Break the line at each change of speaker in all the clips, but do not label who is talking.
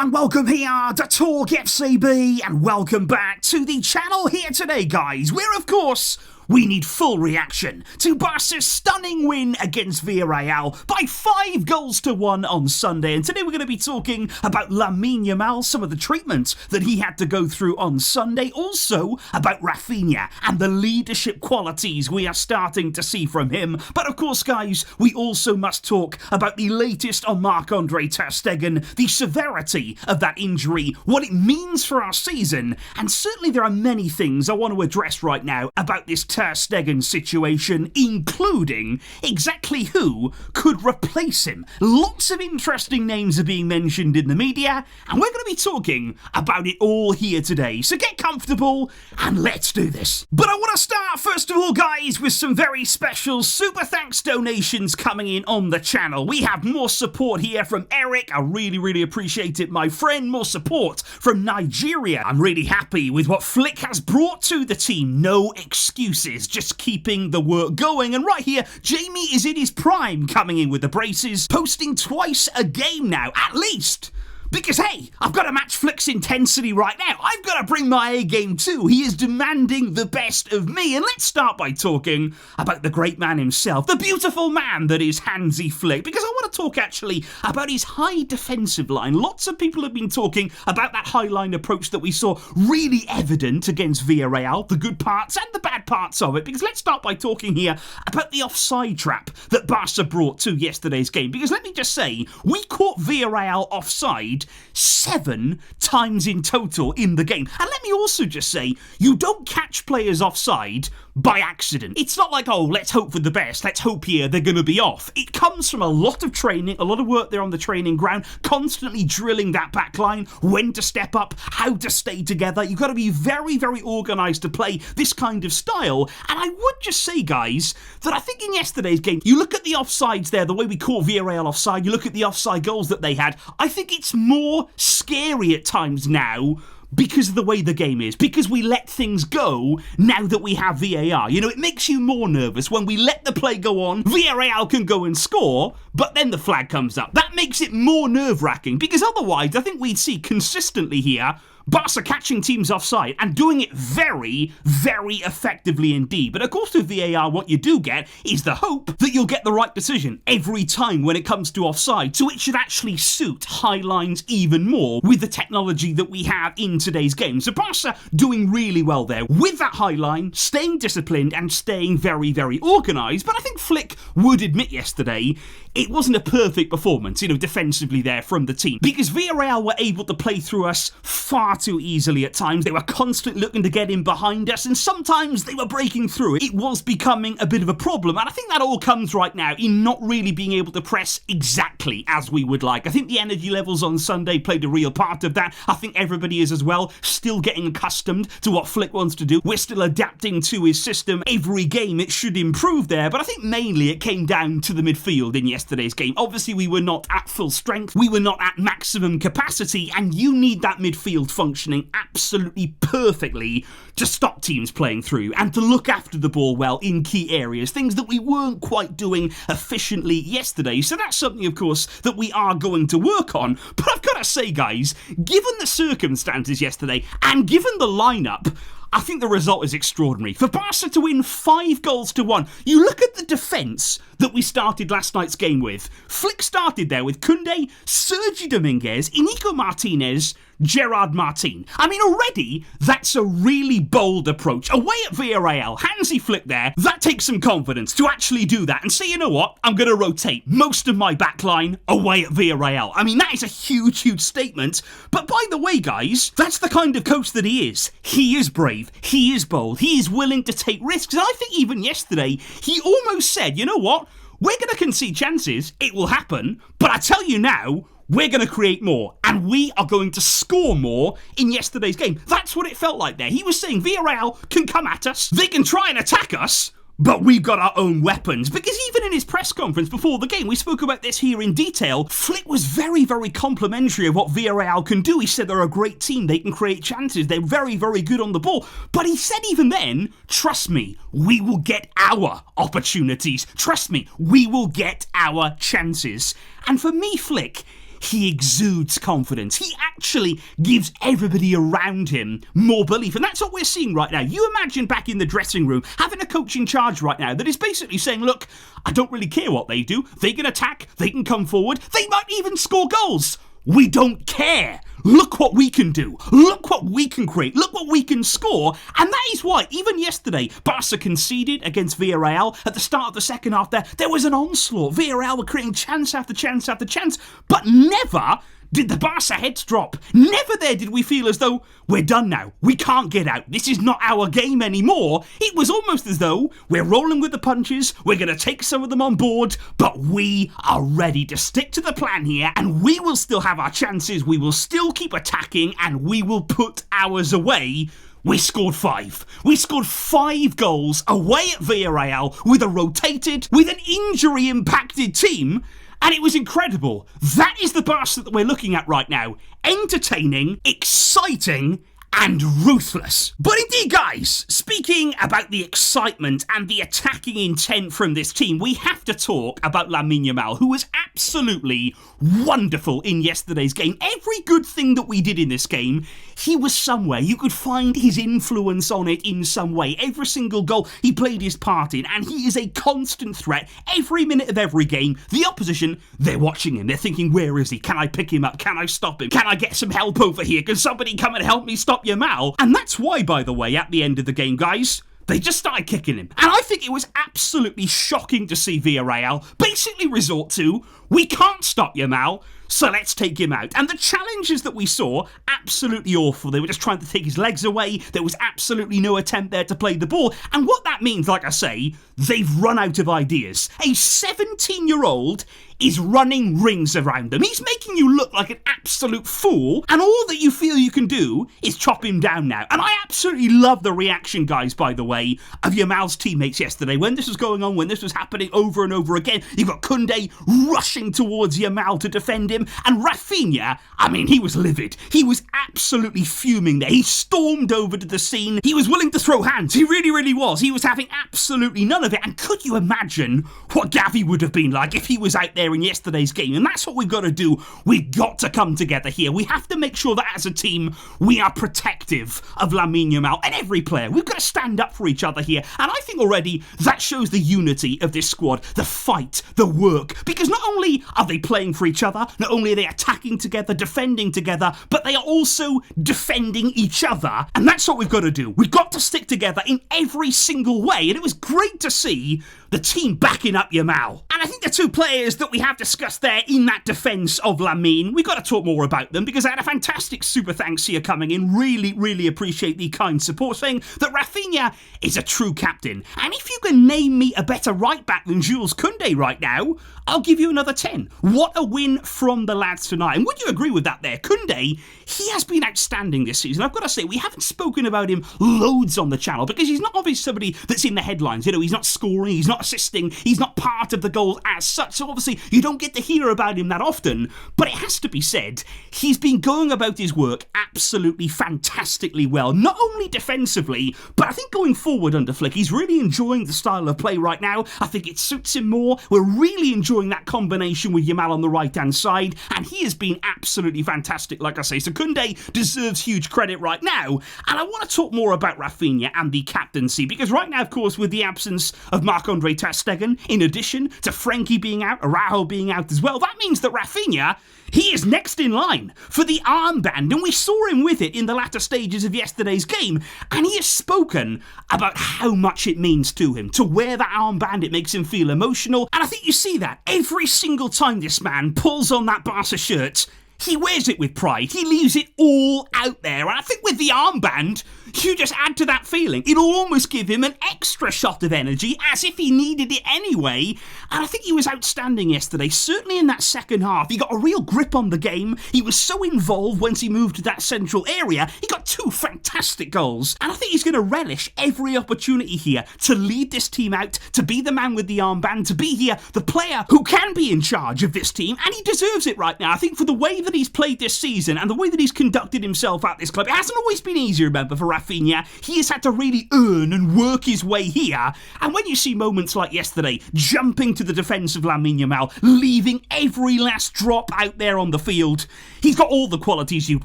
and welcome here to TalkFCB, and welcome back to the channel here today, guys, where of course we need full reaction to Barca's stunning win against Villarreal by 5-1 on Sunday. And today we're going to be talking about Lamine Yamal, some of the treatment that he had to go through on Sunday, also about Raphinha and the leadership qualities we are starting to see from him. But of course, guys, we also must talk about the latest on Marc-Andre Ter Stegen, the severity of that injury, what it means for our season, and certainly there are many things I want to address right now about this Ter Stegen situation, including exactly who could replace him. Lots of interesting names are being mentioned in the media, and we're going to be talking about it all here today. So get comfortable and let's do this. But I want to start first of all, guys, with some very special super thanks donations coming in on the channel. We have more support here from Eric. I really appreciate it, my friend. More support from Nigeria. I'm really happy with what Flick has brought to the team. No excuses. Just keeping the work going. And right here, Jamie is in his prime, coming in with the braces, posting twice a game now, at least. Because, hey, I've got to match Flick's intensity right now. I've got to bring my A game too. He is demanding the best of me. And let's start by talking about the great man himself, the beautiful man that is Hansi Flick. Because I want to talk actually about his high defensive line. Lots of people have been talking about that high line approach that we saw really evident against Villarreal, the good parts and the bad parts of it. Because let's start by talking here about the offside trap that Barca brought to yesterday's game. Because let me just say, we caught Villarreal offside 7 times in total in the game. And let me also just say, you don't catch players offside by accident. It's not like, oh, let's hope for the best, let's hope here they're going to be off. It comes from a lot of training, a lot of work there on the training ground, constantly drilling that back line, when to step up, how to stay together. You've got to be very organised to play this kind of style. And I would just say, guys, that I think in yesterday's game, you look at the offsides there, the way we caught Villarreal offside, you look at the offside goals that they had, I think it's more scary at times now because of the way the game is, because we let things go now that we have VAR. You know, it makes you more nervous when we let the play go on. Villarreal can go and score, but then the flag comes up. That makes it more nerve-wracking, because otherwise I think we'd see consistently here Barca catching teams offside and doing it very effectively indeed. But of course with VAR, what you do get is the hope that you'll get the right decision every time when it comes to offside. So it should actually suit high lines even more with the technology that we have in today's game. So Barca doing really well there with that high line, staying disciplined and staying very organised. But I think Flick would admit yesterday it wasn't a perfect performance, you know, defensively there from the team, because Villarreal were able to play through us far too easily at times. They were constantly looking to get in behind us, and sometimes they were breaking through. It was becoming a bit of a problem, and I think that all comes right now in not really being able to press exactly as we would like. I think the energy levels on Sunday played a real part of that. I think everybody is as well, still getting accustomed to what Flick wants to do. We're still adapting to his system. Every game it should improve there, but I think mainly it came down to the midfield in yesterday's game. Obviously we were not at full strength, we were not at maximum capacity, and you need that midfield functioning absolutely perfectly to stop teams playing through and to look after the ball well in key areas, things that we weren't quite doing efficiently yesterday. So that's something, of course, that we are going to work on. But I've got to say, guys, given the circumstances yesterday and given the lineup, I think the result is extraordinary. For Barca to win 5-1, you look at the defence that we started last night's game with. Flick started there with Koundé, Sergi Dominguez, Inigo Martinez, Gerard Martin. I mean, already, that's a really bold approach. Away at Villarreal, Hansi Flick there, that takes some confidence to actually do that and say, you know what, I'm going to rotate most of my backline away at Villarreal. I mean, that is a huge statement. But by the way, guys, that's the kind of coach that he is. He is brave, he is bold, he is willing to take risks. And I think even yesterday, he almost said, you know what, we're going to concede chances, it will happen, but I tell you now, we're going to create more, and we are going to score more in yesterday's game. That's what it felt like there. He was saying Villarreal can come at us, they can try and attack us, but we've got our own weapons. Because even in his press conference before the game, we spoke about this here in detail, Flick was very complimentary of what Villarreal can do. He said they're a great team, they can create chances, they're very good on the ball. But he said even then, trust me, we will get our opportunities. Trust me, we will get our chances. And for me, Flick, he exudes confidence. He actually gives everybody around him more belief. And that's what we're seeing right now. You imagine back in the dressing room having a coach in charge right now that is basically saying, look, I don't really care what they do. They can attack. They can come forward. They might even score goals. We don't care. Look what we can do. Look what we can create. Look what we can score. And that is why, even yesterday, Barca conceded against Villarreal. At the start of the second half there was an onslaught. Villarreal were creating chance after chance after chance. But never did the Barca heads drop. Never there did we feel as though we're done now. We can't get out. This is not our game anymore. It was almost as though we're rolling with the punches. We're going to take some of them on board, but we are ready to stick to the plan here, and we will still have our chances. We will still keep attacking, and we will put ours away. We scored 5. We scored 5 goals away at Villarreal with an injury-impacted team. And it was incredible. That is the Barca that we're looking at right now. Entertaining, exciting, and ruthless. But indeed, guys, speaking about the excitement and the attacking intent from this team, we have to talk about Lamine Yamal, who was absolutely wonderful in yesterday's game. Every good thing that we did in this game, he was somewhere. You could find his influence on it in some way. Every single goal he played his part in, and he is a constant threat every minute of every game. The opposition, they're watching him. They're thinking, where is he? Can I pick him up? Can I stop him? Can I get some help over here? Can somebody come and help me stop Yamal? And that's why, by the way, at the end of the game, guys, they just started kicking him. And I think it was absolutely shocking to see Villarreal basically resort to, we can't stop Yamal, so let's take him out. And the challenges that we saw, absolutely awful. They were just trying to take his legs away. There was absolutely no attempt there to play the ball. And what that means, like I say, they've run out of ideas. A 17-year-old is running rings around them. He's making you look like an absolute fool, and all that you feel you can do is chop him down now. And I absolutely love the reaction, guys, by the way, of Yamal's teammates yesterday. When this was going on, when this was happening over and over again, you've got Koundé rushing towards Yamal to defend him, and Raphinha, I mean, he was livid. He was absolutely fuming there. He stormed over to the scene. He was willing to throw hands. He really, really was. He was having absolutely none of it. And could you imagine what Gavi would have been like if he was out there in yesterday's game? And that's what we've got to do. We've got to come together here. We have to make sure that as a team, we are protective of Lamine Yamal and every player. We've got to stand up for each other here. And I think already that shows the unity of this squad, the fight, the work. Because not only are they playing for each other, not only are they attacking together, defending together, but they are also defending each other. And that's what we've got to do. We've got to stick together in every single way. And it was great to see the team backing up Yamal. And I think the two players that we have discussed there in that defence of Lamine, we've got to talk more about them, because I had a fantastic super thanks here coming in. Really, really appreciate the kind support, saying that Raphinha is a true captain. And if you can name me a better right back than Jules Koundé right now, I'll give you another 10. What a win from the lads tonight. And would you agree with that there? Koundé, he has been outstanding this season. I've got to say, we haven't spoken about him loads on the channel, because he's not obviously somebody that's in the headlines. You know, he's not scoring, he's not assisting, he's not part of the goals as such. So obviously, you don't get to hear about him that often. But it has to be said, he's been going about his work absolutely fantastically well. Not only defensively, but I think going forward under Flick, he's really enjoying the style of play right now. I think it suits him more. We're really enjoying that combination with Yamal on the right-hand side, and he has been absolutely fantastic, like I say. So Koundé deserves huge credit right now. And I want to talk more about Raphinha and the captaincy, because right now, of course, with the absence of Marc-Andre Ter Stegen, in addition to Frankie being out, Araujo being out as well, that means that Raphinha, he is next in line for the armband, and we saw him with it in the latter stages of yesterday's game, and he has spoken about how much it means to him to wear that armband. It makes him feel emotional, and I think you see that every single time this man pulls on that Barca shirt. He wears it with pride. He leaves it all out there. And I think with the armband, you just add to that feeling. It'll almost give him an extra shot of energy, as if he needed it anyway. And I think he was outstanding yesterday, certainly in that second half. He got a real grip on the game. He was so involved once he moved to that central area. He got 2 fantastic goals. And I think he's going to relish every opportunity here to lead this team out, to be the man with the armband, to be here, the player who can be in charge of this team. And he deserves it right now. I think for the way that he's played this season and the way that he's conducted himself at this club, it hasn't always been easy, remember, for Raphinha. He has had to really earn and work his way here. And when you see moments like yesterday, jumping to the defence of Lamine Yamal, leaving every last drop out there on the field, he's got all the qualities you'd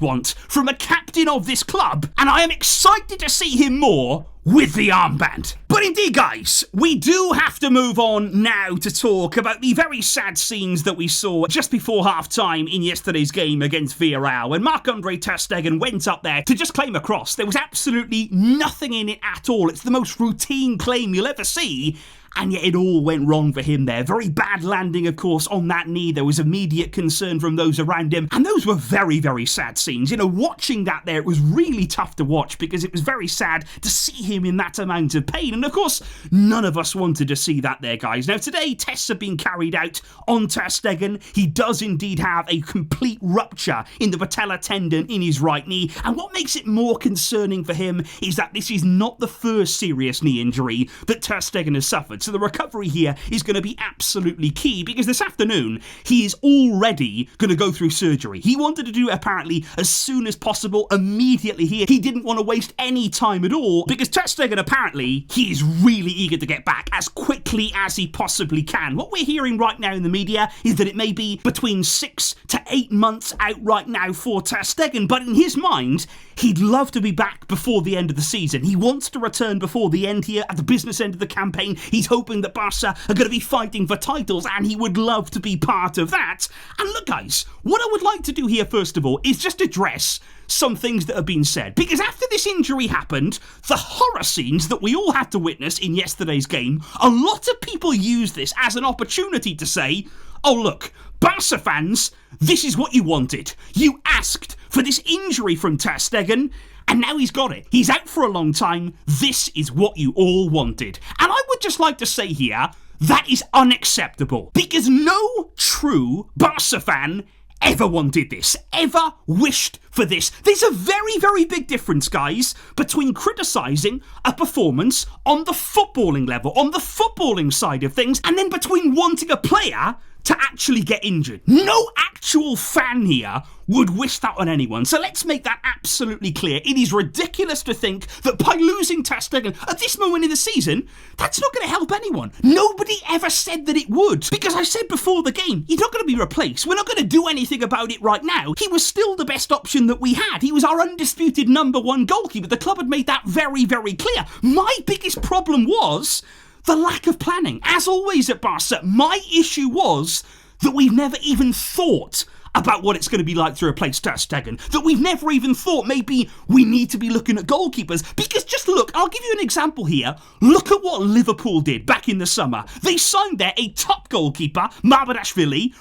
want from a captain of this club. And I am excited to see him more with the armband. But indeed, guys, we do have to move on now to talk about the very sad scenes that we saw just before half-time in yesterday's game against Villarreal, when Marc-Andre Ter Stegen went up there to just claim a cross. There was absolutely nothing in it at all. It's the most routine claim you'll ever see. And yet it all went wrong for him there. Very bad landing, of course, on that knee. There was immediate concern from those around him. And those were very, very sad scenes. You know, watching that there, it was really tough to watch because it was very sad to see him in that amount of pain. And of course, none of us wanted to see that there, guys. Now, today, tests have been carried out on Ter Stegen. He does indeed have a complete rupture in the patella tendon in his right knee. And what makes it more concerning for him is that this is not the first serious knee injury that Ter Stegen has suffered. So the recovery here is going to be absolutely key, because this afternoon he is already going to go through surgery. He wanted to do it apparently as soon as possible, immediately here. He didn't want to waste any time at all, because Ter Stegen apparently, he is really eager to get back as quickly as he possibly can. What we're hearing right now in the media is that it may be between 6 to 8 months out right now for Ter Stegen, but in his mind, he'd love to be back before the end of the season. He wants to return before the end here at the business end of the campaign. He's hoping that Barca are going to be fighting for titles, and he would love to be part of that. And look, guys, what I would like to do here, first of all, is just address some things that have been said. Because after this injury happened, the horror scenes that we all had to witness in yesterday's game, a lot of people use this as an opportunity to say, oh look, Barca fans, this is what you wanted. You asked for this injury from Ter Stegen, and now he's got it. He's out for a long time. This is what you all wanted. And I would just like to say here, that is unacceptable. Because no true Barca fan ever wanted this, ever wished for this. There's a very, very big difference, guys, between criticising a performance on the footballing level, on the footballing side of things, and then between wanting a player to actually get injured. No actual fan here would wish that on anyone. So let's make that absolutely clear. It is ridiculous to think that by losing Ter Stegen at this moment in the season, that's not going to help anyone. Nobody ever said that it would. Because I said before the game, he's not going to be replaced. We're not going to do anything about it right now. He was still the best option that we had. He was our undisputed #1 goalkeeper. The club had made that very, very clear. My biggest problem was the lack of planning. As always at Barca, my issue was that we've never even thought about what it's going to be like to replace Ter Stegen. That we've never even thought maybe we need to be looking at goalkeepers. Because just look, I'll give you an example here. Look at what Liverpool did back in the summer. They signed there a top goalkeeper, Marc-Andre,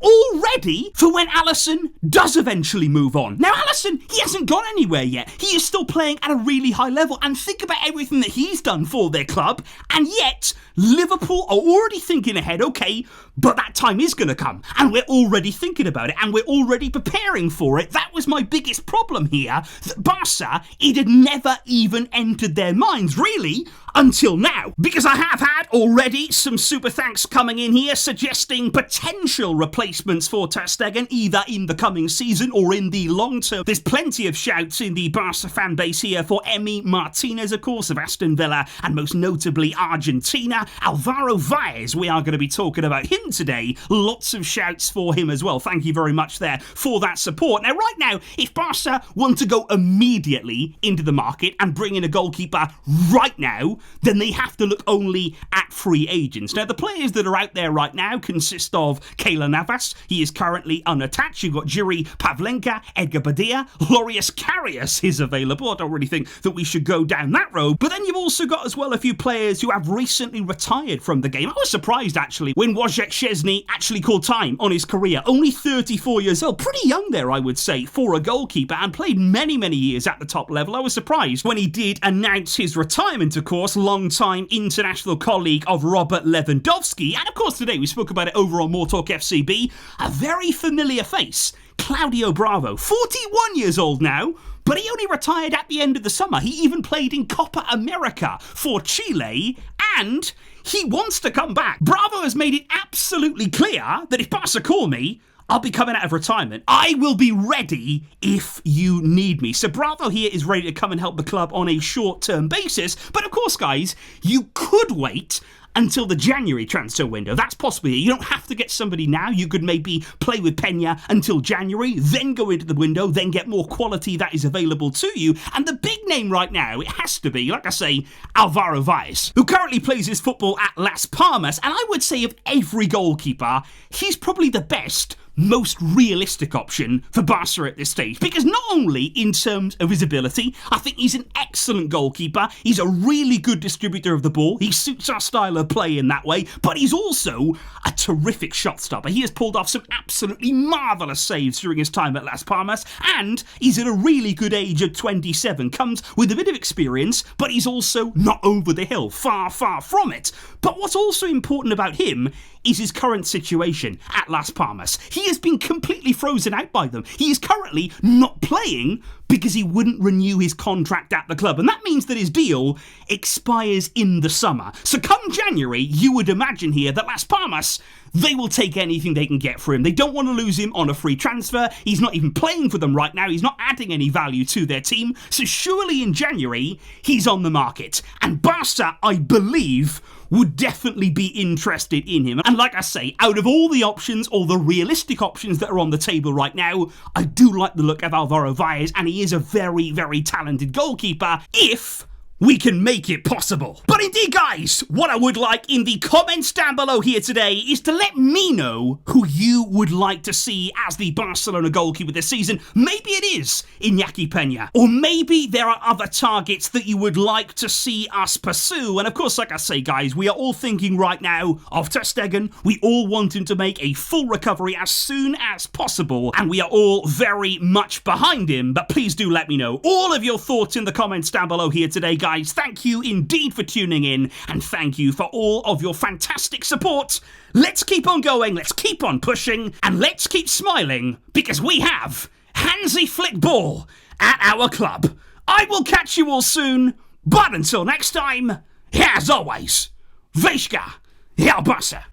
already for when Alisson does eventually move on. Now Alisson, he hasn't gone anywhere yet. He is still playing at a really high level. And think about everything that he's done for their club. And yet, Liverpool are already thinking ahead, okay, but that time is going to come. And we're already thinking about it, and we're already preparing for it. That was my biggest problem here, that Barca, it had never even entered their minds, really, until now. Because I have had already some super thanks coming in here suggesting potential replacements for Ter Stegen, either in the coming season or in the long term. There's plenty of shouts in the Barca fan base here for Emi Martinez, of course, of Aston Villa, and most notably Argentina. Alvaro Valles, we are going to be talking about him today. Lots of shouts for him as well. Thank you very much there for that support. Now, right now, if Barca want to go immediately into the market and bring in a goalkeeper right now, then they have to look only at free agents. Now, the players that are out there right now consist of Keylor Navas. He is currently unattached. You've got Jiri Pavlenka, Edgar Badia, Loris Karius is available. I don't really think that we should go down that road. But then you've also got as well a few players who have recently retired from the game. I was surprised, actually, when Wojciech Szczesny actually called time on his career. Only 34 years old. Pretty young there, I would say, for a goalkeeper, and played many, many years at the top level. I was surprised when he did announce his retirement, of course, long-time international colleague of Robert Lewandowski. And of course, today we spoke about it over on MORETALKFCB. A very familiar face, Claudio Bravo. 41 years old now, but he only retired at the end of the summer. He even played in Copa America for Chile, and he wants to come back. Bravo has made it absolutely clear that if Barca call me, I'll be coming out of retirement. I will be ready if you need me. So Bravo here is ready to come and help the club on a short-term basis. But of course, guys, you could wait until the January transfer window. That's possible. You don't have to get somebody now. You could maybe play with Peña until January, then go into the window, then get more quality that is available to you. And the big name right now, it has to be, like I say, Alvaro Valles, who currently plays his football at Las Palmas. And I would say of every goalkeeper, he's probably the best, most realistic option for Barca at this stage, because not only in terms of his ability, I think he's an excellent goalkeeper, he's a really good distributor of the ball, he suits our style of play in that way, but he's also a terrific shot stopper. He has pulled off some absolutely marvellous saves during his time at Las Palmas, and he's at a really good age of 27, comes with a bit of experience, but he's also not over the hill, far from it. But what's also important about him is his current situation at Las Palmas. He has been completely frozen out by them. He is currently not playing because he wouldn't renew his contract at the club. And that means that his deal expires in the summer. So come January, you would imagine here that Las Palmas, they will take anything they can get for him. They don't want to lose him on a free transfer. He's not even playing for them right now. He's not adding any value to their team. So surely in January, he's on the market. And Barca, I believe, would definitely be interested in him. And like I say, out of all the options, all the realistic options that are on the table right now, I do like the look of Alvaro Valles, and he is a very talented goalkeeper if we can make it possible. But indeed, guys, what I would like in the comments down below here today is to let me know who you would like to see as the Barcelona goalkeeper this season. Maybe it is Iñaki Peña, or maybe there are other targets that you would like to see us pursue. And of course, like I say, guys, we are all thinking right now of Ter Stegen. We all want him to make a full recovery as soon as possible, and we are all very much behind him. But please do let me know all of your thoughts in the comments down below here today, guys. Thank you indeed for tuning in, and thank you for all of your fantastic support. Let's keep on going, let's keep on pushing, and let's keep smiling, because we have Hansi Flick ball at our club. I will catch you all soon, but until next time, as always, Vejska, el Barça.